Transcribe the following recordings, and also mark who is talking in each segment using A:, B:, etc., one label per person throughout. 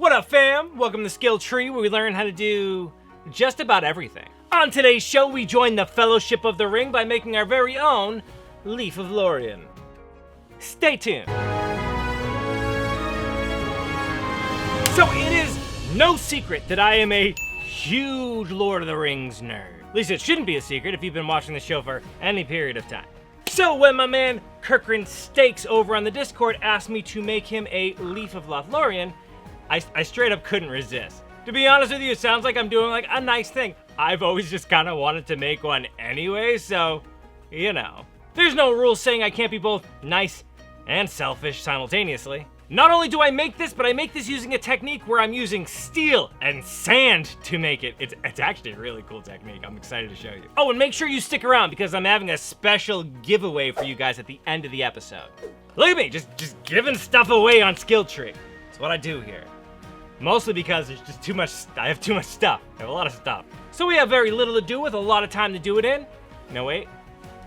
A: What up, fam? Welcome to Skill Tree, where we learn how to do just about everything. On today's show, we join the Fellowship of the Ring by making our very own Leaf of Lorien. Stay tuned. So it is no secret that I am a huge Lord of the Rings nerd. At least it shouldn't be a secret if you've been watching the show for any period of time. So when my man Kirkran Stakes over on the Discord asked me to make him a Leaf of Lothlorien, I straight up couldn't resist. To be honest with you, it sounds like I'm doing like a nice thing. I've always just kind of wanted to make one anyway, so, you know. There's no rule saying I can't be both nice and selfish simultaneously. Not only do I make this, but I make this using a technique where I'm using steel and sand to make it. It's actually a really cool technique. I'm excited to show you. Oh, and make sure you stick around because I'm having a special giveaway for you guys at the end of the episode. Look at me, just giving stuff away on Skill Tree. That's what I do here. Mostly because there's just too much, I have too much stuff. I have a lot of stuff. So we have very little to do with a lot of time to do it in. No, wait,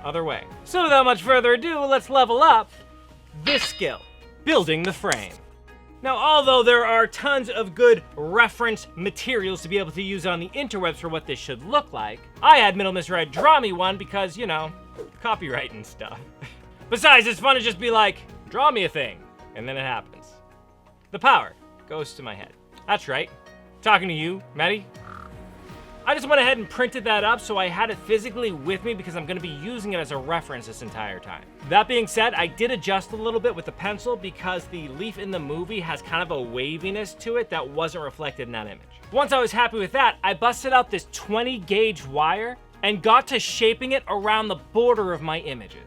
A: other way. So without much further ado, let's level up this skill, building the frame. Now, although there are tons of good reference materials to be able to use on the interwebs for what this should look like, I had Middle Misread draw me one because, you know, copyright and stuff. Besides, it's fun to just be like, draw me a thing, and then it happens. The power goes to my head. That's right, talking to you, Maddie. I just went ahead and printed that up so I had it physically with me because I'm gonna be using it as a reference this entire time. That being said, I did adjust a little bit with the pencil because the leaf in the movie has kind of a waviness to it that wasn't reflected in that image. Once I was happy with that, I busted out this 20 gauge wire and got to shaping it around the border of my images.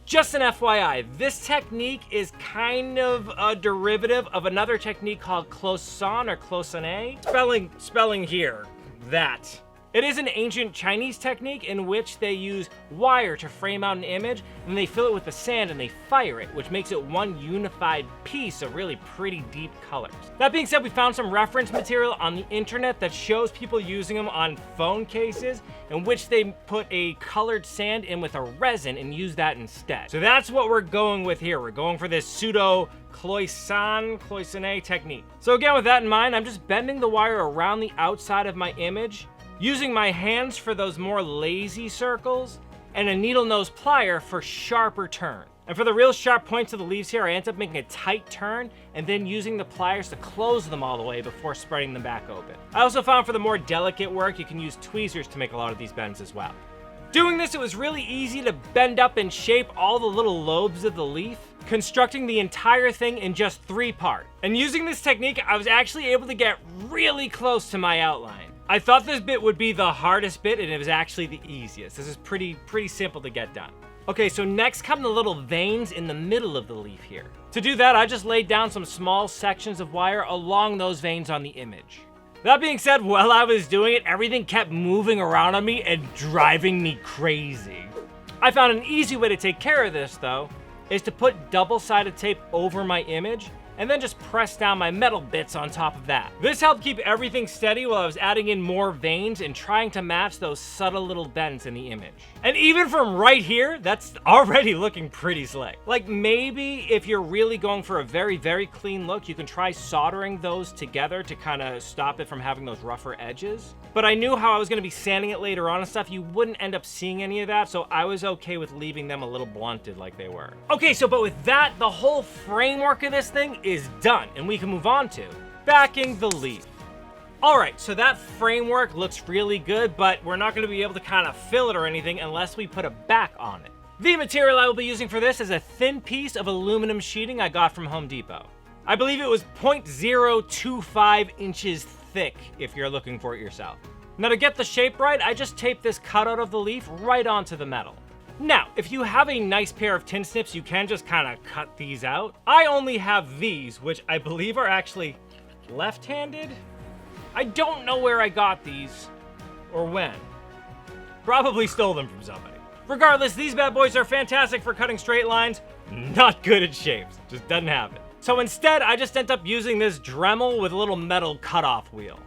A: Just an FYI, this technique is kind of a derivative of another technique called Cloisonne or Cloisonne. Spelling here, that. It is an ancient Chinese technique in which they use wire to frame out an image, and they fill it with the sand and they fire it, which makes it one unified piece of really pretty deep colors. That being said, we found some reference material on the internet that shows people using them on phone cases in which they put a colored sand in with a resin and use that instead. So that's what we're going with here. We're going for this pseudo Cloisonne technique. So again, with that in mind, I'm just bending the wire around the outside of my image, using my hands for those more lazy circles, and a needle nose plier for sharper turn. And for the real sharp points of the leaves here, I end up making a tight turn and then using the pliers to close them all the way before spreading them back open. I also found for the more delicate work, you can use tweezers to make a lot of these bends as well. Doing this, it was really easy to bend up and shape all the little lobes of the leaf, constructing the entire thing in just 3 parts. And using this technique, I was actually able to get really close to my outline. I thought this bit would be the hardest bit, and it was actually the easiest. This is pretty simple to get done. Okay, so next come the little veins in the middle of the leaf here. To do that, I just laid down some small sections of wire along those veins on the image. That being said, while I was doing it, everything kept moving around on me and driving me crazy. I found an easy way to take care of this, though, is to put double-sided tape over my image and then just press down my metal bits on top of that. This helped keep everything steady while I was adding in more veins and trying to match those subtle little bends in the image. And even from right here, that's already looking pretty slick. Like maybe if you're really going for a very clean look, you can try soldering those together to kind of stop it from having those rougher edges. But I knew how I was gonna be sanding it later on and stuff, you wouldn't end up seeing any of that, so I was okay with leaving them a little blunted like they were. Okay, so but with that, the whole framework of this thing is done, and we can move on to backing the leaf. All right, so that framework looks really good, but we're not gonna be able to kind of fill it or anything unless we put a back on it. The material I will be using for this is a thin piece of aluminum sheeting I got from Home Depot. I believe it was 0.025 inches thick if you're looking for it yourself. Now to get the shape right, I just taped this cutout of the leaf right onto the metal. Now, if you have a nice pair of tin snips, you can just kind of cut these out. I only have these, which I believe are actually left-handed. I don't know where I got these or when. Probably stole them from somebody. Regardless, these bad boys are fantastic for cutting straight lines, not good at shapes, just doesn't have it. So instead, I just ended up using this Dremel with a little metal cutoff wheel.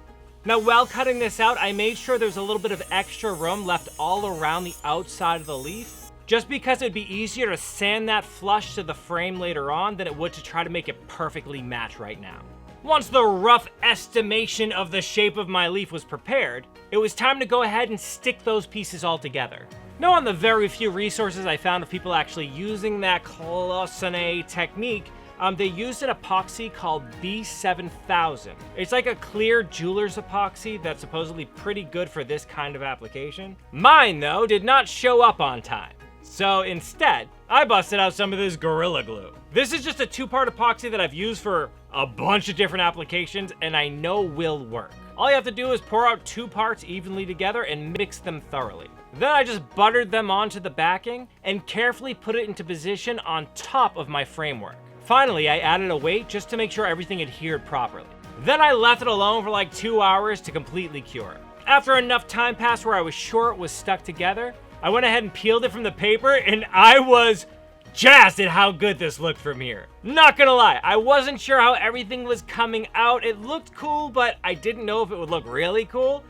A: Now, while cutting this out, I made sure there's a little bit of extra room left all around the outside of the leaf, just because it'd be easier to sand that flush to the frame later on than it would to try to make it perfectly match right now. Once the rough estimation of the shape of my leaf was prepared, it was time to go ahead and stick those pieces all together. Now, on the very few resources I found of people actually using that Cloisonne technique, they used an epoxy called B7000. It's like a clear jeweler's epoxy that's supposedly pretty good for this kind of application. Mine, though, did not show up on time. So instead, I busted out some of this Gorilla Glue. This is just a two-part epoxy that I've used for a bunch of different applications and I know will work. All you have to do is pour out 2 parts evenly together and mix them thoroughly. Then I just buttered them onto the backing and carefully put it into position on top of my framework. Finally, I added a weight just to make sure everything adhered properly. Then I left it alone for like 2 hours to completely cure. After enough time passed where I was sure it was stuck together, I went ahead and peeled it from the paper and I was jazzed at how good this looked from here. Not gonna lie, I wasn't sure how everything was coming out. It looked cool, but I didn't know if it would look really cool.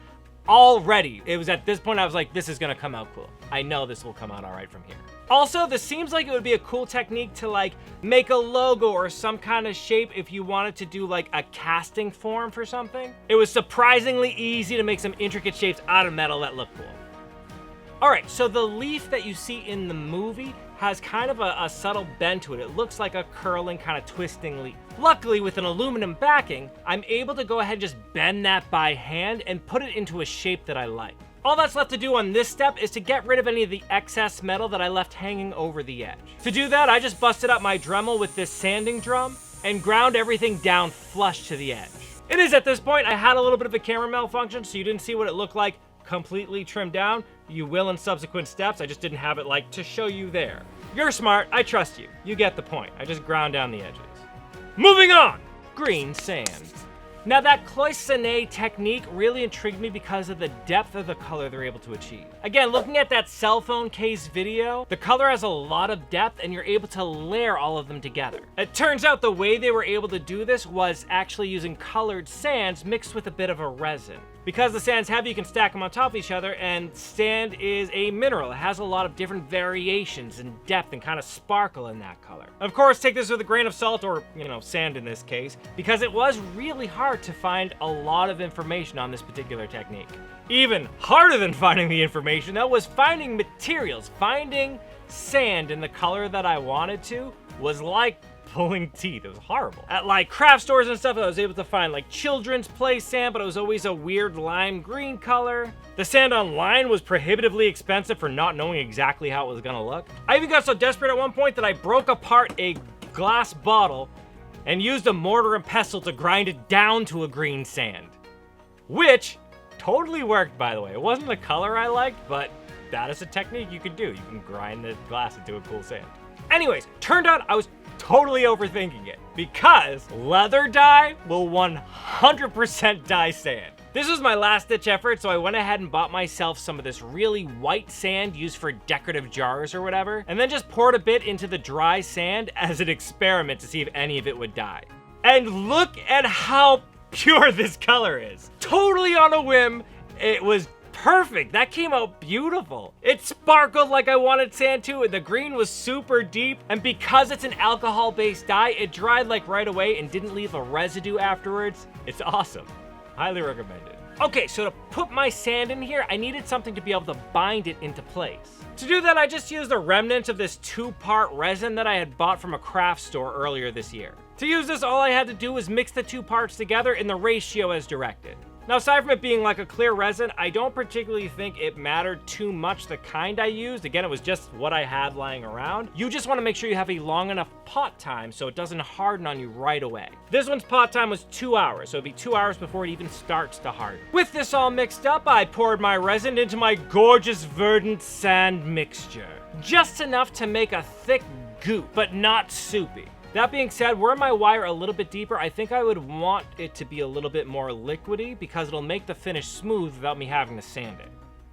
A: Already, it was at this point I was like, this is gonna come out cool. I know this will come out all right from here. Also, this seems like it would be a cool technique to like make a logo or some kind of shape if you wanted to do like a casting form for something. It was surprisingly easy to make some intricate shapes out of metal that look cool. All right, so the leaf that you see in the movie has kind of a subtle bend to it. It looks like a curling, kind of twisting leaf. Luckily, with an aluminum backing, I'm able to go ahead and just bend that by hand and put it into a shape that I like. All that's left to do on this step is to get rid of any of the excess metal that I left hanging over the edge. To do that, I just busted up my Dremel with this sanding drum and ground everything down flush to the edge. It is at this point, I had a little bit of a camera malfunction, so you didn't see what it looked like completely trimmed down. You will in subsequent steps, I just didn't have it like to show you there. You're smart, I trust you. You get the point. I just ground down the edges. Moving on! Green sand. Now that Cloisonne technique really intrigued me because of the depth of the color they're able to achieve. Again, looking at that cell phone case video, the color has a lot of depth and you're able to layer all of them together. It turns out the way they were able to do this was actually using colored sands mixed with a bit of a resin. Because the sand's heavy, you can stack them on top of each other, and sand is a mineral. It has a lot of different variations and depth and kind of sparkle in that color. Of course, take this with a grain of salt, or, sand in this case, because it was really hard to find a lot of information on this particular technique. Even harder than finding the information, though, was finding materials. Finding sand in the color that I wanted to was like pulling teeth. It was horrible. At like craft stores and stuff, I was able to find like children's play sand, but it was always a weird lime green color. The sand online was prohibitively expensive for not knowing exactly how it was gonna look. I even got so desperate at one point that I broke apart a glass bottle and used a mortar and pestle to grind it down to a green sand. Which totally worked, by the way. It wasn't the color I liked, but that is a technique you can do. You can grind the glass into a cool sand. Anyways, turned out I was totally overthinking it because leather dye will 100% dye sand. This was my last ditch effort, so I went ahead and bought myself some of this really white sand used for decorative jars or whatever, and then just poured a bit into the dry sand as an experiment to see if any of it would dye. And look at how pure this color is. Totally on a whim, it was perfect. That came out beautiful. It sparkled like I wanted sand to, and the green was super deep, and because it's an alcohol-based dye, it dried like right away and didn't leave a residue afterwards. It's awesome. Highly recommended. Okay, so to put my sand in here, I needed something to be able to bind it into place. To do that, I just used the remnants of this 2-part resin that I had bought from a craft store earlier this year. To use this, all I had to do was mix the 2 parts together in the ratio as directed. Now, aside from it being like a clear resin, I don't particularly think it mattered too much the kind I used. Again, it was just what I had lying around. You just want to make sure you have a long enough pot time so it doesn't harden on you right away. This one's pot time was 2 hours, so it'd be 2 hours before it even starts to harden. With this all mixed up, I poured my resin into my gorgeous verdant sand mixture. Just enough to make a thick goop, but not soupy. That being said, were my wire a little bit deeper, I think I would want it to be a little bit more liquidy because it'll make the finish smooth without me having to sand it.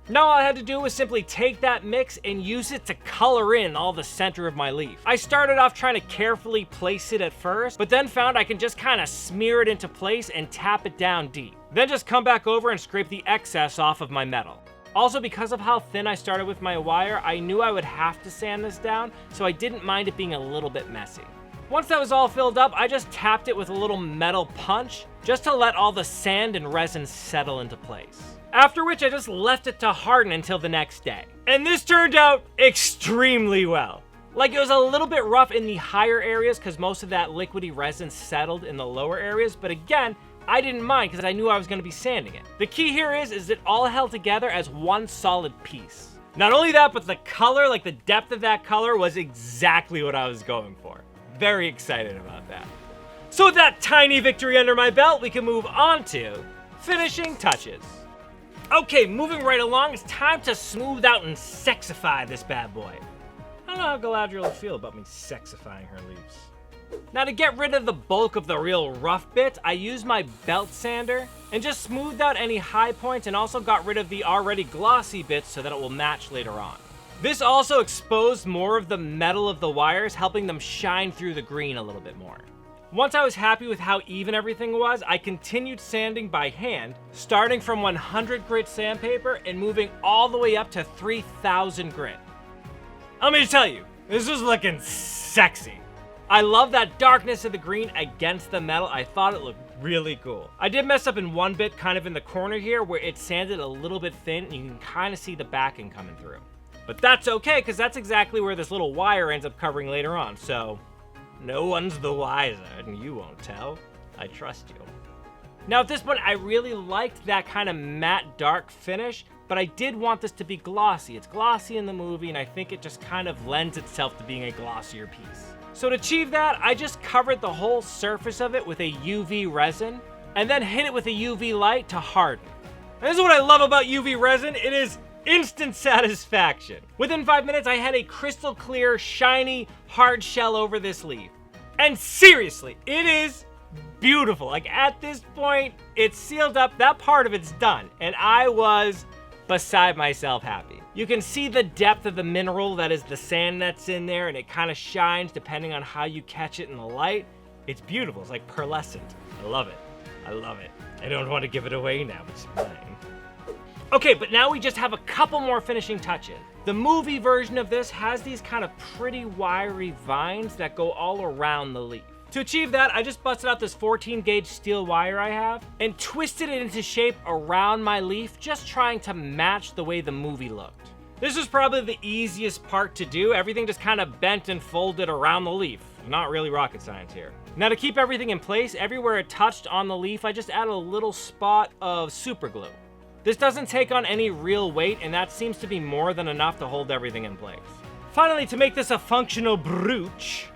A: Now all I had to do was simply take that mix and use it to color in all the center of my leaf. I started off trying to carefully place it at first, but then found I can just kind of smear it into place and tap it down deep. Then just come back over and scrape the excess off of my metal. Also, because of how thin I started with my wire, I knew I would have to sand this down, so I didn't mind it being a little bit messy. Once that was all filled up, I just tapped it with a little metal punch just to let all the sand and resin settle into place. After which I just left it to harden until the next day. And this turned out extremely well. Like, it was a little bit rough in the higher areas because most of that liquidy resin settled in the lower areas, but again, I didn't mind because I knew I was going to be sanding it. The key here is it all held together as one solid piece. Not only that, but the color, like the depth of that color, was exactly what I was going for. Very excited about that. So with that tiny victory under my belt, we can move on to finishing touches. Okay, moving right along, it's time to smooth out and sexify this bad boy. I don't know how Galadriel will feel about me sexifying her leaves. Now, to get rid of the bulk of the real rough bits, I used my belt sander and just smoothed out any high points and also got rid of the already glossy bits so that it will match later on. This also exposed more of the metal of the wires, helping them shine through the green a little bit more. Once I was happy with how even everything was, I continued sanding by hand, starting from 100 grit sandpaper and moving all the way up to 3000 grit. Let me tell you, this was looking sexy. I love that darkness of the green against the metal. I thought it looked really cool. I did mess up in one bit kind of in the corner here where it sanded a little bit thin and you can kind of see the backing coming through. But that's okay, because that's exactly where this little wire ends up covering later on, so no one's the wiser, and you won't tell. I trust you. Now at this point, I really liked that kind of matte dark finish, but I did want this to be glossy. It's glossy in the movie, and I think it just kind of lends itself to being a glossier piece. So to achieve that, I just covered the whole surface of it with a UV resin, and then hit it with a UV light to harden. And this is what I love about UV resin. It is instant satisfaction. Within 5 minutes, I had a crystal clear, shiny, hard shell over this leaf. And seriously, it is beautiful. Like, at this point, it's sealed up, that part of it's done, and I was beside myself happy. You can see the depth of the mineral that is the sand that's in there, and it kind of shines depending on how you catch it in the light. It's beautiful. It's like pearlescent. I love it. I love it. I don't want to give it away now, it's mine. Okay, but now we just have a couple more finishing touches. The movie version of this has these kind of pretty wiry vines that go all around the leaf. To achieve that, I just busted out this 14 gauge steel wire I have and twisted it into shape around my leaf, just trying to match the way the movie looked. This was probably the easiest part to do. Everything just kind of bent and folded around the leaf. Not really rocket science here. Now to keep everything in place, everywhere it touched on the leaf, I just added a little spot of super glue. This doesn't take on any real weight, and that seems to be more than enough to hold everything in place. Finally, to make this a functional brooch,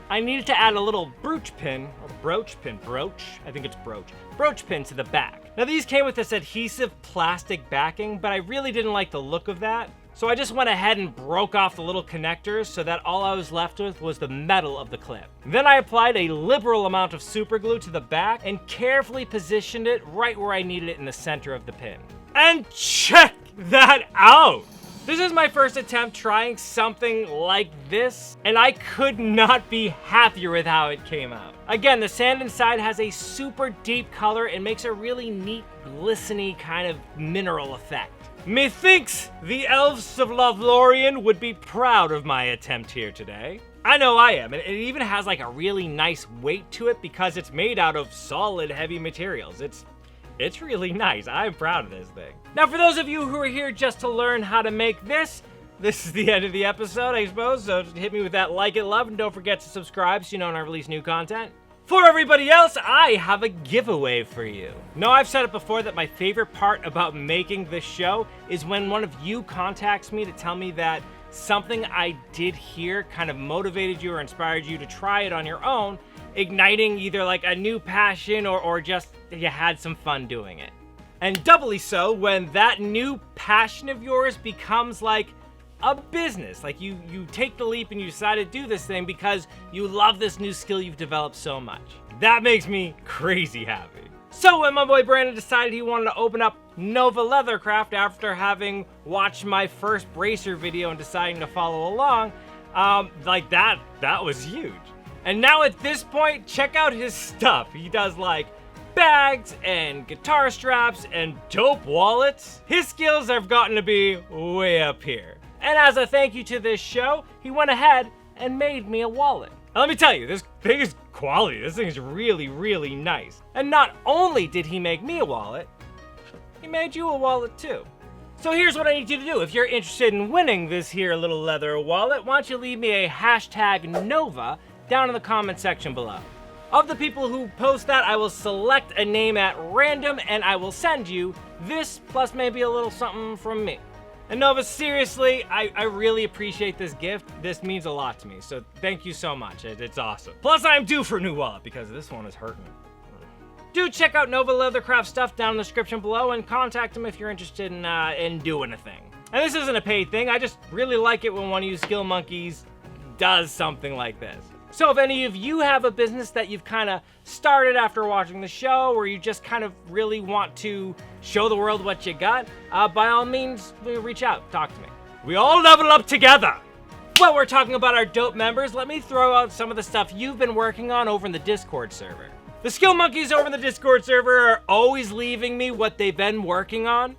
A: I needed to add a little brooch pin to the back. Now these came with this adhesive plastic backing, but I really didn't like the look of that. So I just went ahead and broke off the little connectors so that all I was left with was the metal of the clip. Then I applied a liberal amount of super glue to the back and carefully positioned it right where I needed it in the center of the pin. And check that out! This is my first attempt trying something like this, and I could not be happier with how it came out. Again, the sand inside has a super deep color and makes a really neat, glistening kind of mineral effect. Methinks the elves of Lothlorien would be proud of my attempt here today. I know I am, and it even has like a really nice weight to it because it's made out of solid, heavy materials. It's really nice. I'm proud of this thing. Now, for those of you who are here just to learn how to make this is the end of the episode, I suppose, so hit me with that like it, love, and don't forget to subscribe so you know when I release new content. For everybody else, I have a giveaway for you. Now, I've said it before that my favorite part about making this show is when one of you contacts me to tell me that something I did here kind of motivated you or inspired you to try it on your own, igniting either like a new passion or just you had some fun doing it. And doubly so when that new passion of yours becomes like a business. Like you take the leap and you decide to do this thing because you love this new skill you've developed so much. That makes me crazy happy. So when my boy Brandon decided he wanted to open up Nova Leathercraft after having watched my first bracer video and deciding to follow along, like that was huge. And now at this point, check out his stuff. He does like bags and guitar straps and dope wallets. His skills have gotten to be way up here. And as a thank you to this show, he went ahead and made me a wallet. Now, let me tell you, thing is quality. This thing is really, really nice. And not only did he make me a wallet, he made you a wallet too. So here's what I need you to do. If you're interested in winning this here little leather wallet, why don't you leave me a hashtag Nova down in the comment section below. Of the people who post that, I will select a name at random and I will send you this plus maybe a little something from me. And Nova, seriously, I really appreciate this gift. This means a lot to me, so thank you so much. It's awesome. Plus, I'm due for a new wallet because this one is hurting. Do check out Nova Leathercraft stuff down in the description below and contact him if you're interested in doing a thing. And this isn't a paid thing. I just really like it when one of you skill monkeys does something like this. So if any of you have a business that you've kind of started after watching the show, or you just kind of really want to show the world what you got, by all means, reach out, talk to me. We all level up together. While we're talking about our dope members, let me throw out some of the stuff you've been working on over in the Discord server. The skill monkeys over in the Discord server are always leaving me what they've been working on.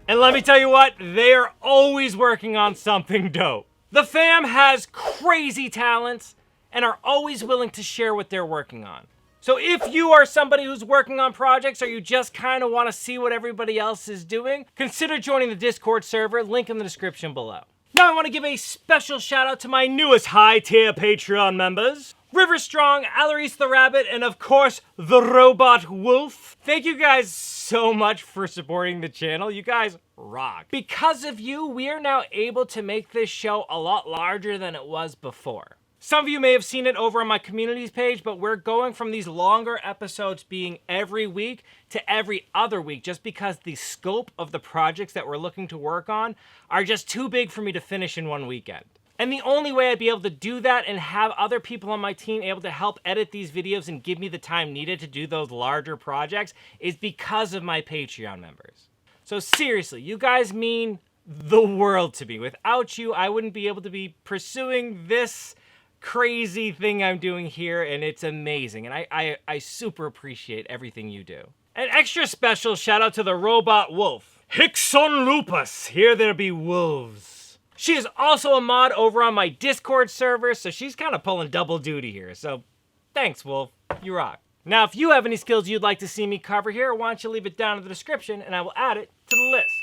A: And let me tell you what, they are always working on something dope. The fam has crazy talents and are always willing to share what they're working on. So if you are somebody who's working on projects or you just kind of want to see what everybody else is doing, consider joining the Discord server, link in the description below. Now I want to give a special shout out to my newest high tier Patreon members, River Strong, Alarise the Rabbit, and of course, the Robot Wolf. Thank you guys so much for supporting the channel. You guys rock. Because of you, we are now able to make this show a lot larger than it was before. Some of you may have seen it over on my communities page, but we're going from these longer episodes being every week to every other week just because the scope of the projects that we're looking to work on are just too big for me to finish in one weekend. And the only way I'd be able to do that and have other people on my team able to help edit these videos and give me the time needed to do those larger projects is because of my Patreon members. So seriously, you guys mean the world to me. Without you, I wouldn't be able to be pursuing this crazy thing I'm doing here, and it's amazing, and I super appreciate everything you do. An extra special shout out to the Robot Wolf. Hickson Lupus, here there be wolves. She is also a mod over on my Discord server, so she's kind of pulling double duty here, so thanks, Wolf, you rock. Now, if you have any skills you'd like to see me cover here, why don't you leave it down in the description, and I will add it to the list.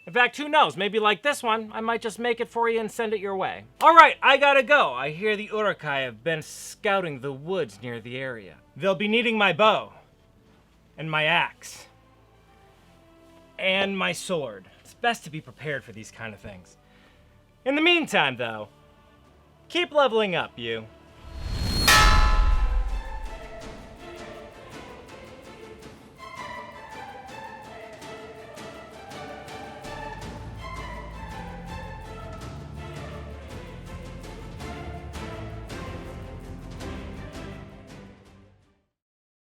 A: In fact, who knows, maybe like this one, I might just make it for you and send it your way. All right, I gotta go. I hear the Urukai have been scouting the woods near the area. They'll be needing my bow, and my axe, and my sword. It's best to be prepared for these kind of things. In the meantime, though, keep leveling up, you.